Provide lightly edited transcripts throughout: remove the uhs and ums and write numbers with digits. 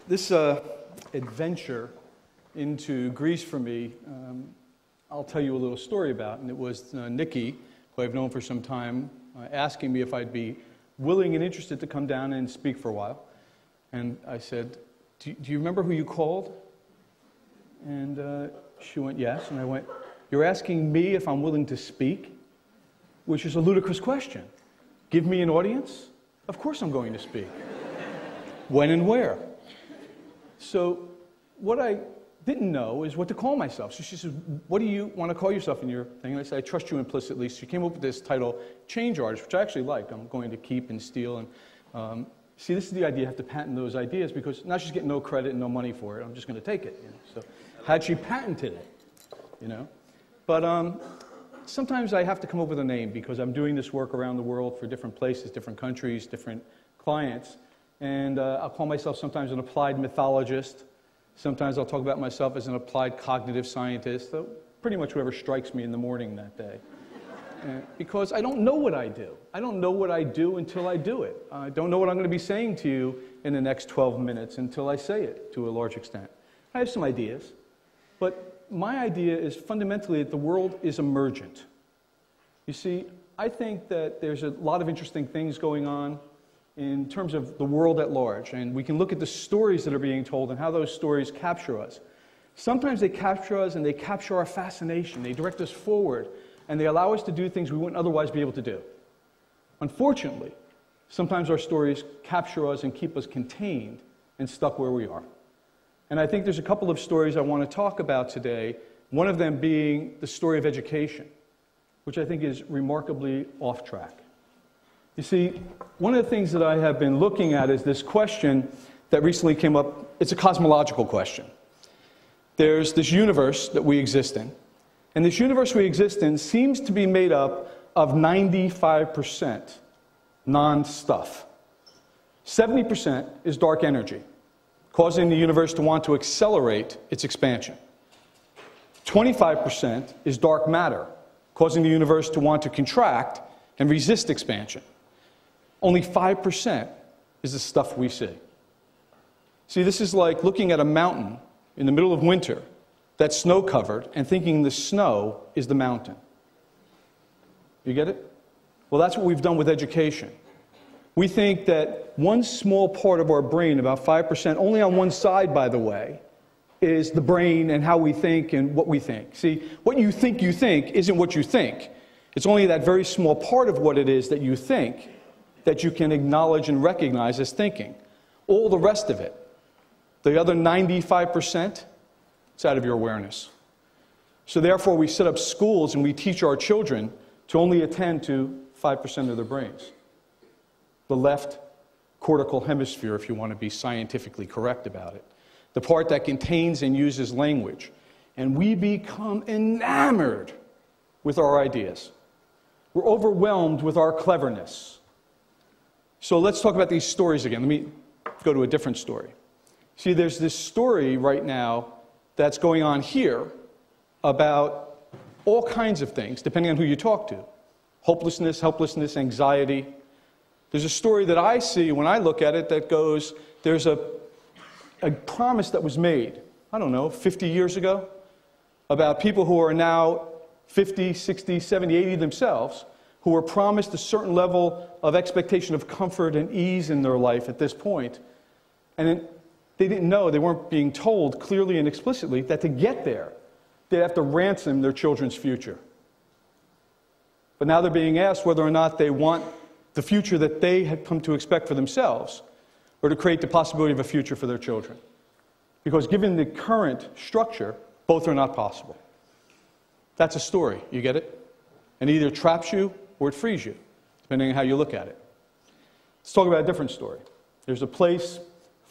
This adventure into Greece for me, I'll tell you a little story about, and it was Nikki, who I've known for some time, asking me if I'd be willing and interested to come down and speak for a while. And I said, do you remember who you called? And she went, yes. And I went, you're asking me if I'm willing to speak? Which is a ludicrous question. Give me an audience? Of course I'm going to speak. When and where? So what I didn't know is what to call myself. So she said, what do you want to call yourself in your thing? And I said, I trust you implicitly. So she came up with this title, Change Artist, which I actually like. I'm going to keep and steal. And see, this is the idea. You have to patent those ideas because now she's getting no credit and no money for it. I'm just going to take it. You know? So had she patented it, you know? But sometimes I have to come up with a name because I'm doing this work around the world for different places, different countries, different clients. And I'll call myself sometimes an applied mythologist. Sometimes I'll talk about myself as an applied cognitive scientist. So pretty much whoever strikes me in the morning that day. Because I don't know what I do. I don't know what I do until I do it. I don't know what I'm going to be saying to you in the next 12 minutes until I say it to a large extent. I have some ideas. But my idea is fundamentally that the world is emergent. You see, I think that there's a lot of interesting things going on in terms of the world at large. And we can look at the stories that are being told and how those stories capture us. Sometimes they capture us and they capture our fascination. They direct us forward and they allow us to do things we wouldn't otherwise be able to do. Unfortunately, sometimes our stories capture us and keep us contained and stuck where we are. And I think there's a couple of stories I want to talk about today, one of them being the story of education, which I think is remarkably off track. You see, one of the things that I have been looking at is this question that recently came up. It's a cosmological question. There's this universe that we exist in, and this universe we exist in seems to be made up of 95% non-stuff. 70% is dark energy, causing the universe to want to accelerate its expansion. 25% is dark matter, causing the universe to want to contract and resist expansion. Only 5% is the stuff we see. See, this is like looking at a mountain in the middle of winter that's snow-covered and thinking the snow is the mountain. You get it? Well, that's what we've done with education. We think that one small part of our brain, about 5%, only on one side, by the way, is the brain and how we think and what we think. See, what you think isn't what you think. It's only that very small part of what it is that you think that you can acknowledge and recognize as thinking. All the rest of it, the other 95%, it's out of your awareness. So therefore, we set up schools and we teach our children to only attend to 5% of their brains. The left cortical hemisphere, if you want to be scientifically correct about it. The part that contains and uses language. And we become enamored with our ideas. We're overwhelmed with our cleverness. So let's talk about these stories again. Let me go to a different story. See, there's this story right now that's going on here about all kinds of things, depending on who you talk to. Hopelessness, helplessness, anxiety. There's a story that I see when I look at it that goes, there's a promise that was made, I don't know, 50 years ago, about people who are now 50, 60, 70, 80 themselves, who were promised a certain level of expectation of comfort and ease in their life at this point. And then they didn't know, they weren't being told clearly and explicitly that to get there, they'd have to ransom their children's future. But now they're being asked whether or not they want the future that they had come to expect for themselves, or to create the possibility of a future for their children. Because given the current structure, both are not possible. That's a story, you get it? And it either traps you or it frees you, depending on how you look at it. Let's talk about a different story. There's a place,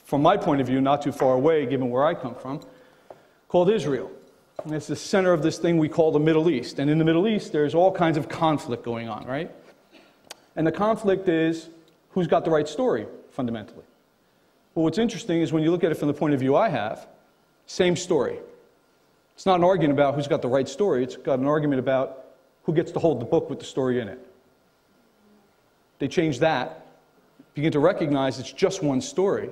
from my point of view, not too far away, given where I come from, called Israel. And it's the center of this thing we call the Middle East. And in the Middle East, there's all kinds of conflict going on, right? And the conflict is who's got the right story, fundamentally. Well, what's interesting is when you look at it from the point of view I have, same story. It's not an argument about who's got the right story. It's got an argument about who gets to hold the book with the story in it. They change that, begin to recognize it's just one story,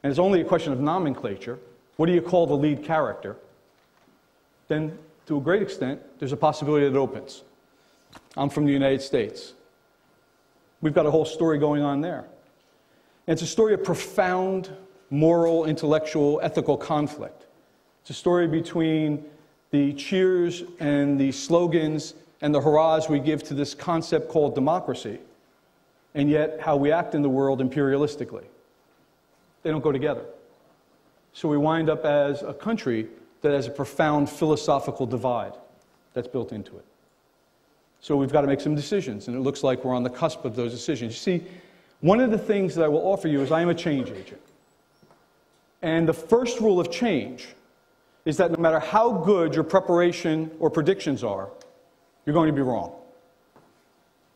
and it's only a question of nomenclature. What do you call the lead character? Then, to a great extent, there's a possibility that it opens. I'm from the United States. We've got a whole story going on there. And it's a story of profound moral, intellectual, ethical conflict. It's a story between the cheers and the slogans and the hurrahs we give to this concept called democracy, and yet how we act in the world imperialistically. They don't go together. So we wind up as a country that has a profound philosophical divide that's built into it. So we've got to make some decisions, and it looks like we're on the cusp of those decisions. You see, one of the things that I will offer you is I am a change agent. And the first rule of change is that no matter how good your preparation or predictions are, you're going to be wrong.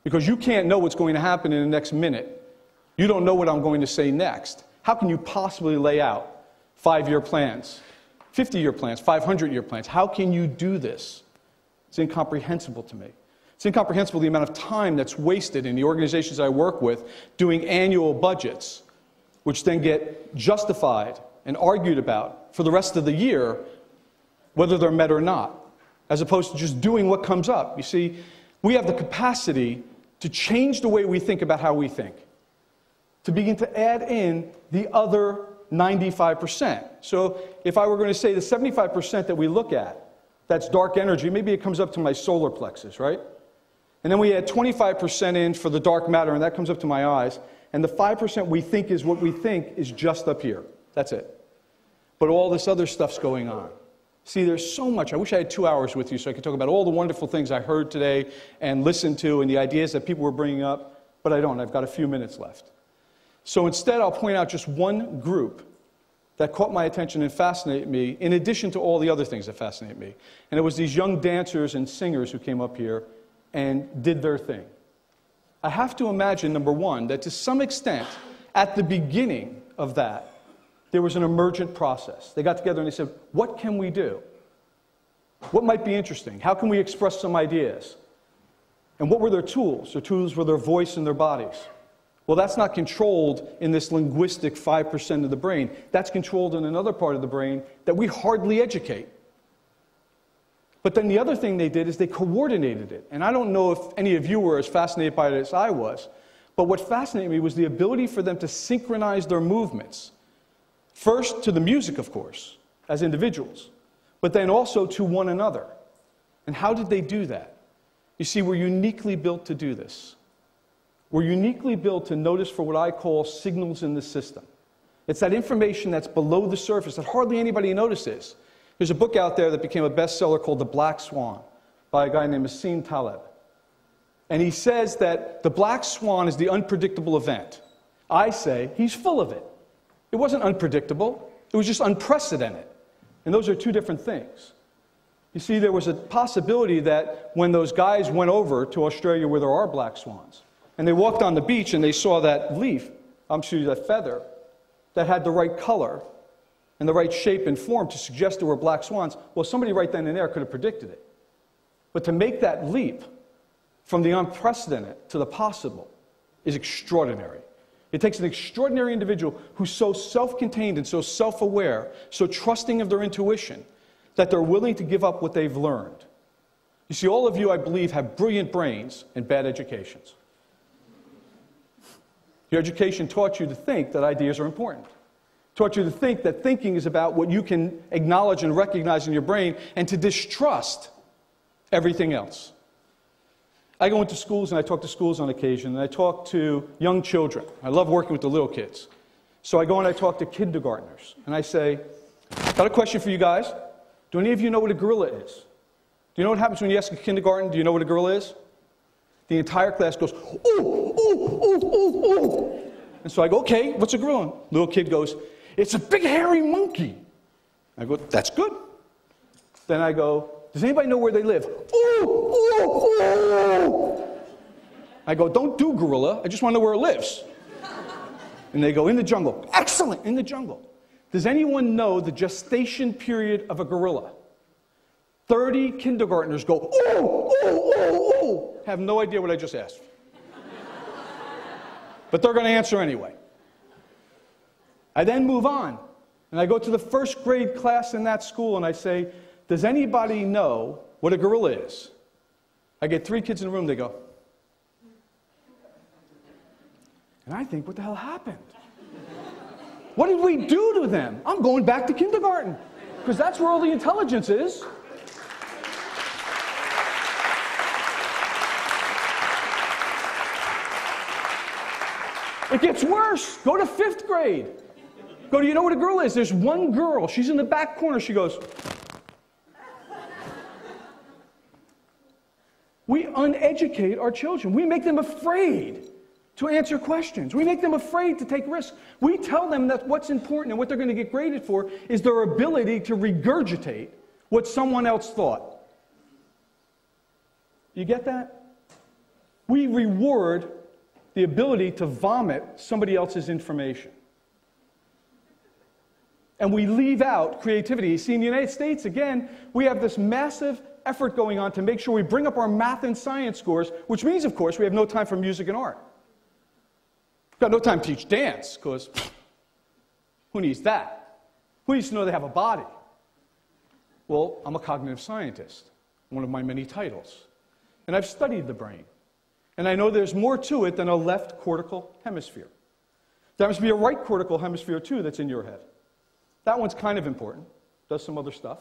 Because you can't know what's going to happen in the next minute. You don't know what I'm going to say next. How can you possibly lay out 5-year plans, 50-year plans, 500-year plans? How can you do this? It's incomprehensible to me. It's incomprehensible the amount of time that's wasted in the organizations I work with doing annual budgets, which then get justified and argued about for the rest of the year, whether they're met or not, as opposed to just doing what comes up. You see, we have the capacity to change the way we think about how we think, to begin to add in the other 95%. So if I were going to say the 75% that we look at, that's dark energy, maybe it comes up to my solar plexus, right? And then we add 25% in for the dark matter, and that comes up to my eyes. And the 5% we think is what we think is just up here. That's it. But all this other stuff's going on. See, there's so much. I wish I had 2 hours with you so I could talk about all the wonderful things I heard today and listened to and the ideas that people were bringing up, but I don't. I've got a few minutes left. So instead, I'll point out just one group that caught my attention and fascinated me, in addition to all the other things that fascinate me. And it was these young dancers and singers who came up here and did their thing. I have to imagine, number one, that to some extent, at the beginning of that, there was an emergent process. They got together and they said, what can we do? What might be interesting? How can we express some ideas? And what were their tools? Their tools were their voice and their bodies. Well, that's not controlled in this linguistic 5% of the brain. That's controlled in another part of the brain that we hardly educate. But then the other thing they did is they coordinated it. And I don't know if any of you were as fascinated by it as I was, but what fascinated me was the ability for them to synchronize their movements. First to the music, of course, as individuals, but then also to one another. And how did they do that? You see, we're uniquely built to do this. We're uniquely built to notice for what I call signals in the system. It's that information that's below the surface that hardly anybody notices. There's a book out there that became a bestseller called The Black Swan by a guy named Nassim Taleb. And he says that the black swan is the unpredictable event. I say he's full of it. It wasn't unpredictable. It was just unprecedented. And those are two different things. You see, there was a possibility that when those guys went over to Australia where there are black swans, and they walked on the beach and they saw that leaf, that feather, that had the right color and the right shape and form to suggest there were black swans, well, somebody right then and there could have predicted it. But to make that leap from the unprecedented to the possible is extraordinary. It takes an extraordinary individual who's so self-contained and so self-aware, so trusting of their intuition, that they're willing to give up what they've learned. You see, all of you, I believe, have brilliant brains and bad educations. Your education taught you to think that ideas are important. Taught you to think that thinking is about what you can acknowledge and recognize in your brain, and to distrust everything else. I go into schools and I talk to schools on occasion, and I talk to young children. I love working with the little kids. So I go and I talk to kindergartners, and I say, got a question for you guys. Do any of you know what a gorilla is? Do you know what happens when you ask a kindergarten, do you know what a gorilla is? The entire class goes, ooh, ooh, ooh, ooh, ooh. And so I go, okay, what's a gorilla? Little kid goes, it's a big hairy monkey. I go, that's good. Then I go, does anybody know where they live? Ooh, ooh, ooh. I go, don't do gorilla, I just want to know where it lives. And they go, in the jungle. Excellent, in the jungle. Does anyone know the gestation period of a gorilla? 30 kindergartners go, oh, oh, oh, oh, have no idea what I just asked. But they're going to answer anyway. I then move on, and I go to the first grade class in that school, and I say, does anybody know what a gorilla is? I get 3 kids in the room, they go. And I think, what the hell happened? What did we do to them? I'm going back to kindergarten, because that's where all the intelligence is. It gets worse. Go to 5th grade. Go, do you know what a girl is? There's one girl. She's in the back corner. She goes. We uneducate our children. We make them afraid to answer questions. We make them afraid to take risks. We tell them that what's important and what they're going to get graded for is their ability to regurgitate what someone else thought. You get that? We reward the ability to vomit somebody else's information. And we leave out creativity. You see, in the United States, again, we have this massive effort going on to make sure we bring up our math and science scores, which means, of course, we have no time for music and art. We've got no time to teach dance, because who needs that? Who needs to know they have a body? Well, I'm a cognitive scientist, one of my many titles. And I've studied the brain. And I know there's more to it than a left cortical hemisphere. There must be a right cortical hemisphere, too, that's in your head. That one's kind of important, does some other stuff.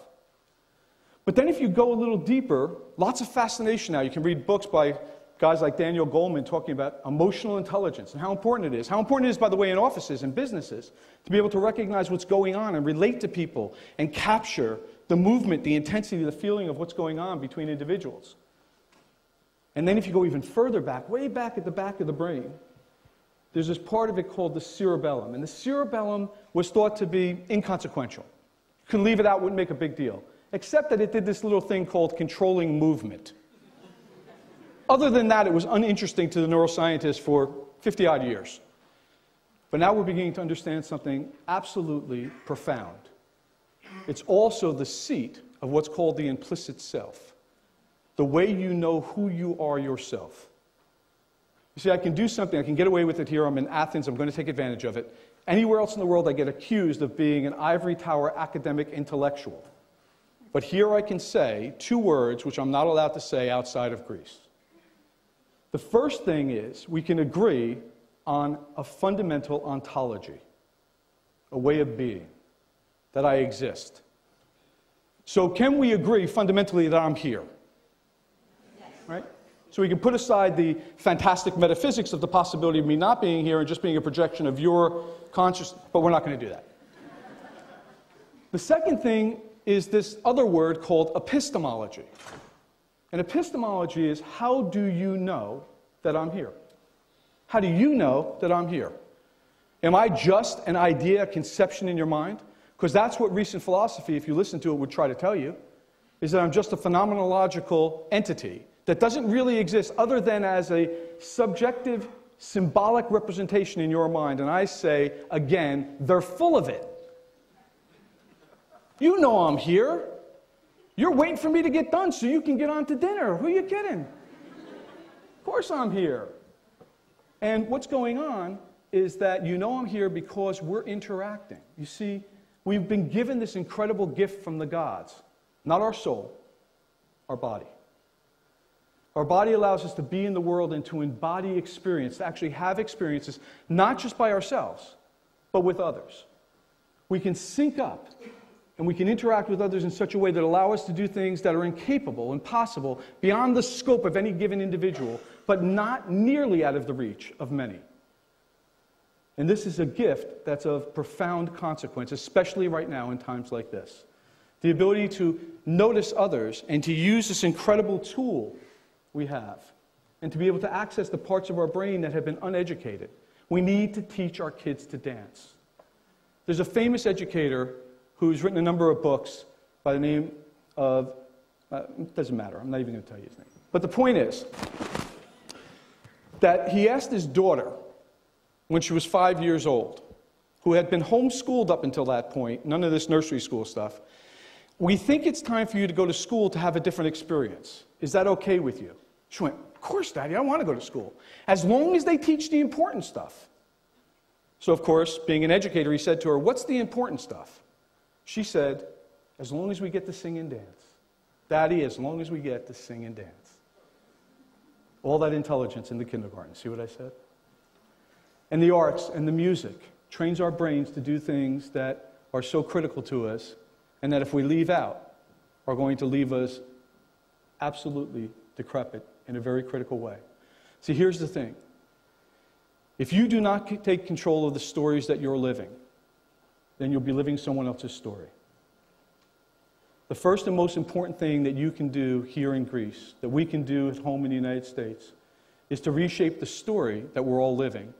But then if you go a little deeper, lots of fascination now. You can read books by guys like Daniel Goleman talking about emotional intelligence and how important it is. How important it is, by the way, in offices and businesses to be able to recognize what's going on and relate to people and capture the movement, the intensity, the feeling of what's going on between individuals. And then if you go even further back, way back at the back of the brain, there's this part of it called the cerebellum. And the cerebellum was thought to be inconsequential. You can leave it out, wouldn't make a big deal. Except that it did this little thing called controlling movement. Other than that, it was uninteresting to the neuroscientists for 50-odd years. But now we're beginning to understand something absolutely profound. It's also the seat of what's called the implicit self. The way you know who you are yourself. You see, I can do something, I can get away with it here. I'm in Athens, I'm going to take advantage of it. Anywhere else in the world, I get accused of being an ivory tower academic intellectual. But here I can say 2 words which I'm not allowed to say outside of Greece. The first thing is we can agree on a fundamental ontology, a way of being, that I exist. So can we agree fundamentally that I'm here? Right? So we can put aside the fantastic metaphysics of the possibility of me not being here and just being a projection of your consciousness, but we're not going to do that. The second thing is this other word called epistemology. And epistemology is, how do you know that I'm here? How do you know that I'm here? Am I just an idea, a conception in your mind? Because that's what recent philosophy, if you listen to it, would try to tell you, is that I'm just a phenomenological entity that doesn't really exist other than as a subjective, symbolic representation in your mind. And I say, again, they're full of it. You know I'm here. You're waiting for me to get done so you can get on to dinner. Who are you kidding? Of course I'm here. And what's going on is that you know I'm here because we're interacting. You see, we've been given this incredible gift from the gods. Not our soul, our body. Our body allows us to be in the world and to embody experience, to actually have experiences, not just by ourselves, but with others. We can sync up, and we can interact with others in such a way that allow us to do things that are incapable, impossible, beyond the scope of any given individual, but not nearly out of the reach of many. And this is a gift that's of profound consequence, especially right now in times like this. The ability to notice others and to use this incredible tool we have, and to be able to access the parts of our brain that have been uneducated. We need to teach our kids to dance. There's a famous educator who's written a number of books by the name of, it doesn't matter, I'm not even going to tell you his name. But the point is that he asked his daughter, when she was 5 years old, who had been homeschooled up until that point, none of this nursery school stuff, we think it's time for you to go to school to have a different experience. Is that okay with you? She went, of course, Daddy, I want to go to school. As long as they teach the important stuff. So, of course, being an educator, he said to her, what's the important stuff? She said, as long as we get to sing and dance. Daddy, as long as we get to sing and dance. All that intelligence in the kindergarten. See what I said? And the arts and the music trains our brains to do things that are so critical to us and that if we leave out, are going to leave us absolutely decrepit in a very critical way. See, here's the thing. If you do not take control of the stories that you're living, then you'll be living someone else's story. The first and most important thing that you can do here in Greece, that we can do at home in the United States, is to reshape the story that we're all living.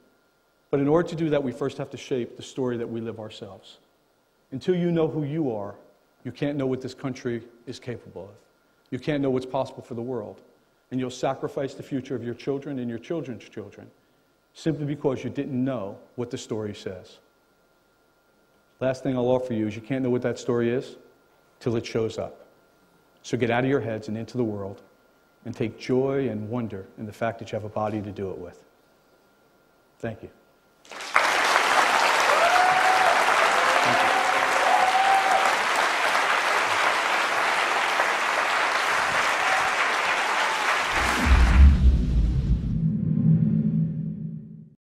But in order to do that, we first have to shape the story that we live ourselves. Until you know who you are, you can't know what this country is capable of. You can't know what's possible for the world. And you'll sacrifice the future of your children and your children's children simply because you didn't know what the story says. Last thing I'll offer you is you can't know what that story is till it shows up. So get out of your heads and into the world and take joy and wonder in the fact that you have a body to do it with. Thank you.